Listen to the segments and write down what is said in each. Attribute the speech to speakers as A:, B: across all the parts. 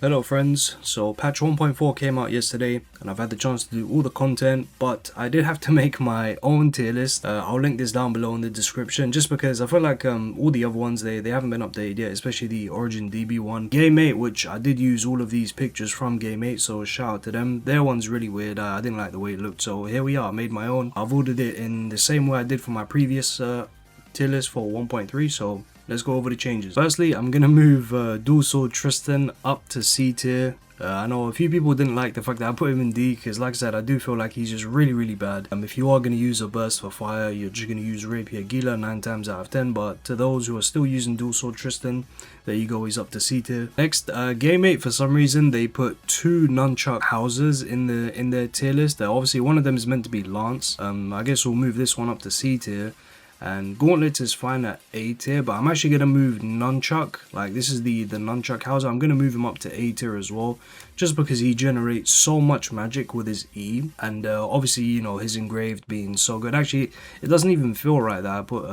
A: Hello friends, so patch 1.4 came out yesterday and I've had the chance to do all the content, but I did have to make my own tier list. I'll link this down below in the description just because I feel like all the other ones, they haven't been updated yet, especially the Origin DB one. Game 8, which I did use all of these pictures from Game 8, so shout out to them. Their one's really weird, I didn't like the way it looked, so here we are, I made my own. I've ordered it in the same way I did for my previous tier list for 1.3, so let's go over the changes. Firstly, I'm going to move Dual Sword Tristan up to C tier. I know a few people didn't like the fact that I put him in D because, like I said, I do feel like he's just really bad. If you are going to use a burst for fire, you're just going to use Rapier Gila 9 times out of 10. But to those who are still using Dual Sword Tristan, there you go, he's up to C tier. Next, Game 8, for some reason, they put 2 nunchuck houses in their tier list. Obviously, one of them is meant to be Lance. I guess we'll move this one up to C tier. And Gauntlet is fine at A tier, but I'm actually going to move Nunchuck, like this is the Nunchuck house, I'm going to move him up to A tier as well, just because he generates so much magic with his E, and obviously, you know, his engraved being so good. Actually, it doesn't even feel right that I put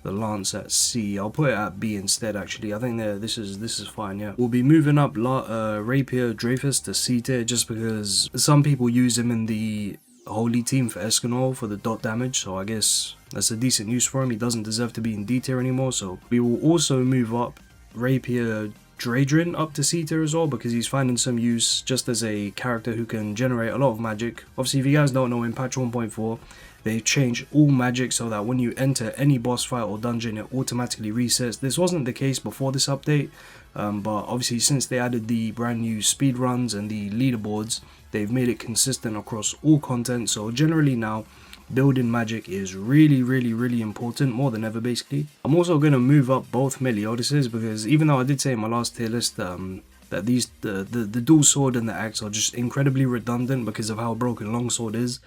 A: the Lance at C. I'll put it at B instead. Actually, I think this is fine. Yeah, we'll be moving up Rapier Dreyfus to C tier, just because some people use him in the Holy team for Escanol for the dot damage, so I guess that's a decent use for him. He doesn't deserve to be in D tier anymore, so we will also move up Rapier Dradrin up to C tier as well, because he's finding some use just as a character who can generate a lot of magic. Obviously, if you guys don't know, in patch 1.4 they've changed all magic so that when you enter any boss fight or dungeon, it automatically resets. This wasn't the case before this update, but obviously since they added the brand new speedruns and the leaderboards, they've made it consistent across all content. So generally now, building magic is really important, more than ever basically. I'm also going to move up both Meliodases, because even though I did say in my last tier list that these the dual sword and the axe are just incredibly redundant because of how broken longsword is,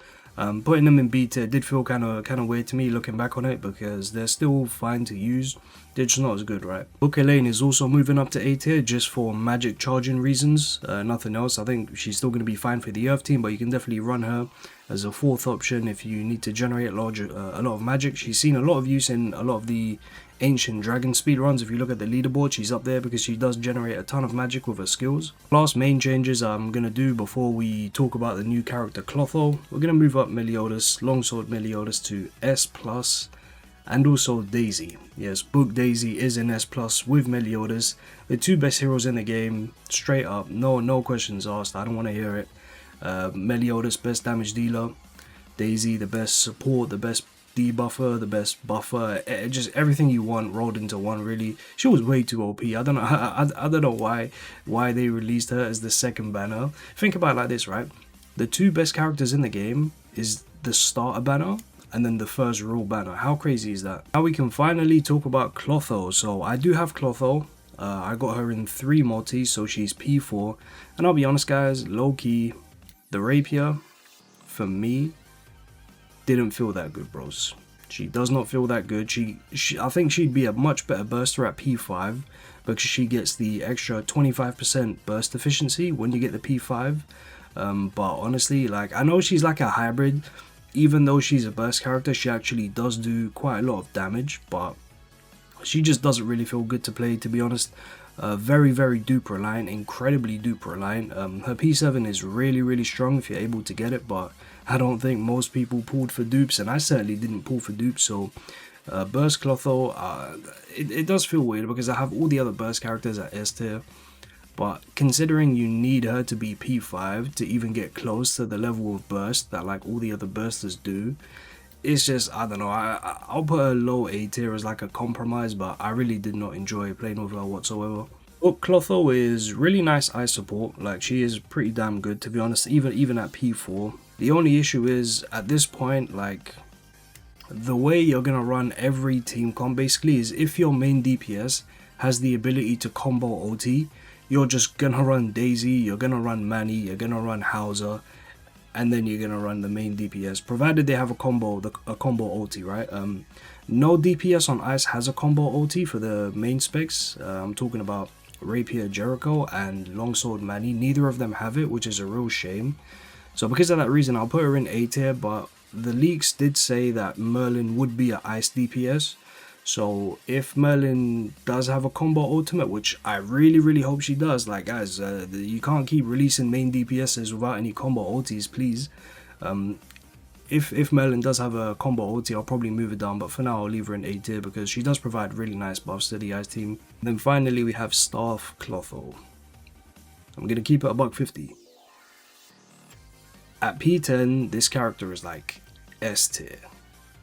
A: putting them in B tier did feel kind of weird to me looking back on it, because they're still fine to use, they're just not as good, right? Book Elaine is also moving up to A tier just for magic charging reasons, nothing else. I think she's still going to be fine for the Earth team, but you can definitely run her as a 4th option if you need to generate a lot of magic. She's seen a lot of use in a lot of the ancient dragon speedruns. If you look at the leaderboard, she's up there because she does generate a ton of magic with her skills. Last main changes I'm going to do before we talk about the new character Clotho. We're going to move up Meliodas, Longsword Meliodas to S+, and also Daisy. Yes, Book Daisy is in S+ with Meliodas. The 2 best heroes in the game, straight up, no questions asked, I don't want to hear it. Meliodas, best damage dealer. Daisy, the best support, the best debuffer, the best buffer, just everything you want rolled into one, really. She was way too OP. I don't know I don't know why they released her as the 2nd banner. Think about it like this, right? The 2 best characters in the game is the starter banner and then the first rule banner. How crazy is that? Now we can finally talk about Clotho. So I do have Clotho. I got her in 3 multis, so she's P4, and I'll be honest guys, low-key, the Rapier for me didn't feel that good, bros. She does not feel that good. I think she'd be a much better burster at P5 because she gets the extra 25% burst efficiency when you get the P5. But honestly, like, I know she's like a hybrid. Even though she's a burst character, she actually does do quite a lot of damage, but she just doesn't really feel good to play, to be honest. Very duper reliant, incredibly duper reliant. Her P7 is really strong if you're able to get it, but I don't think most people pulled for dupes, and I certainly didn't pull for dupes. So burst Clotho, it does feel weird because I have all the other burst characters at S tier, but considering you need her to be P5 to even get close to the level of burst that like all the other bursters do, it's just, I don't know, I'll put her low A tier as like a compromise, but I really did not enjoy playing with her whatsoever. But Clotho is really nice ice support, like she is pretty damn good, to be honest, even at P4. The only issue is, at this point, like, the way you're gonna run every team comp basically is if your main DPS has the ability to combo OT, you're just gonna run Daisy, you're gonna run Manny, you're gonna run Hauser, and then you're gonna run the main DPS, provided they have a combo OT, right? No DPS on ice has a combo OT for the main specs. I'm talking about Rapier Jericho and Longsword Manny. Neither of them have it, which is a real shame. So because of that reason, I'll put her in A tier, but the leaks did say that Merlin would be an ice DPS. So if Merlin does have a combo ultimate, which I really hope she does, like guys, you can't keep releasing main DPSs without any combo ultis, please. If Merlin does have a combo ulti, I'll probably move it down, but for now I'll leave her in A tier because she does provide really nice buffs to the Ice team. And then finally we have Staff Clotho. I'm gonna keep it a $150. At P10, this character is like S tier.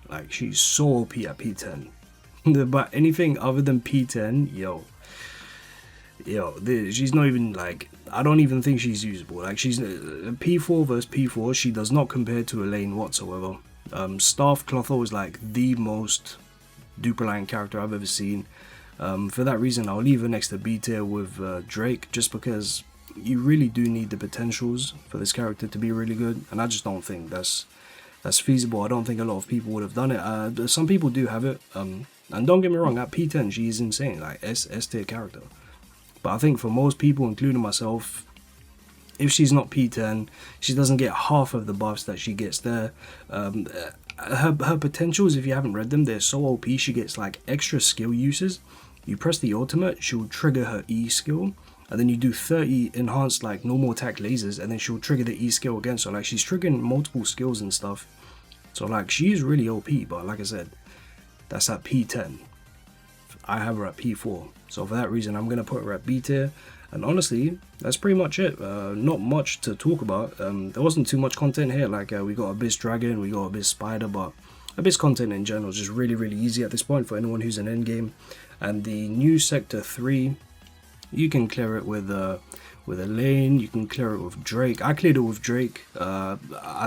A: Like she's so OP at P10. But anything other than P10, she's not even like, I don't even think she's usable. Like she's P4 versus P4, she does not compare to a lane whatsoever. Staff Clotho is like the most duper line character I've ever seen. For that reason, I'll leave her next to B tier with Drake, just because you really do need the potentials for this character to be really good, and I just don't think that's feasible. I don't think a lot of people would have done it. Some people do have it, and don't get me wrong, at P10 she's insane, like S tier character. But I think for most people, including myself, if she's not P10, she doesn't get half of the buffs that she gets there. Her potentials, if you haven't read them, they're so OP. She gets like extra skill uses. You press the ultimate, she'll trigger her E skill, and then you do 30 enhanced like normal attack lasers, and then she'll trigger the E skill again. So like she's triggering multiple skills and stuff. So like she is really OP, but like I said, that's at P10. I have her at P4. So for that reason, I'm gonna put her at B tier. And honestly, that's pretty much it. Not much to talk about. There wasn't too much content here. Like we got Abyss Dragon, we got Abyss Spider, but Abyss content in general is just really easy at this point for anyone who's an endgame. And the new Sector 3, you can clear it with a lane, you can clear it with Drake. I cleared it with Drake. I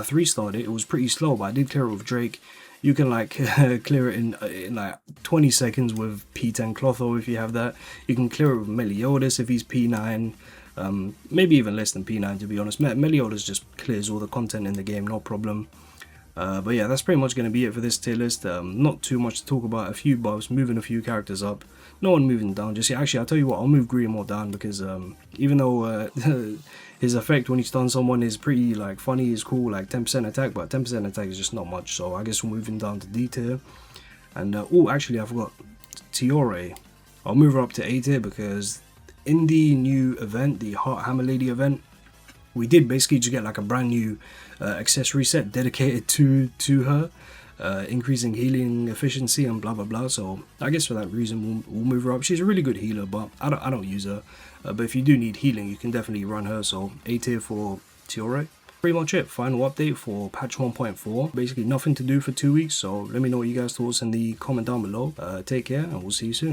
A: 3-starred it. It was pretty slow, but I did clear it with Drake. You can like clear it in like 20 seconds with P10 Clotho if you have that. You can clear it with Meliodas if he's P9. Maybe even less than P9 to be honest. Meliodas just clears all the content in the game, no problem. But yeah, that's pretty much going to be it for this tier list. Not too much to talk about. A few buffs, moving a few characters up. No one moving down just yet. Actually, I'll tell you what, I'll move Greenmore down because even though his effect when he stuns someone is pretty like funny, is cool, like 10% attack, but 10% attack is just not much. So I guess we'll move him down to D tier. And oh, actually I forgot Tiore. I'll move her up to A tier because in the new event, the Heart Hammer Lady event, we did basically just get like a brand new accessory set dedicated to her, increasing healing efficiency and blah blah. So I guess for that reason we'll move her up. She's a really good healer, but I don't use her. But if you do need healing, you can definitely run her. So A tier for Tiore. Pretty much it. Final update for patch 1.4. Basically nothing to do for 2 weeks. So let me know what you guys thoughts in the comment down below. Take care and we'll see you soon.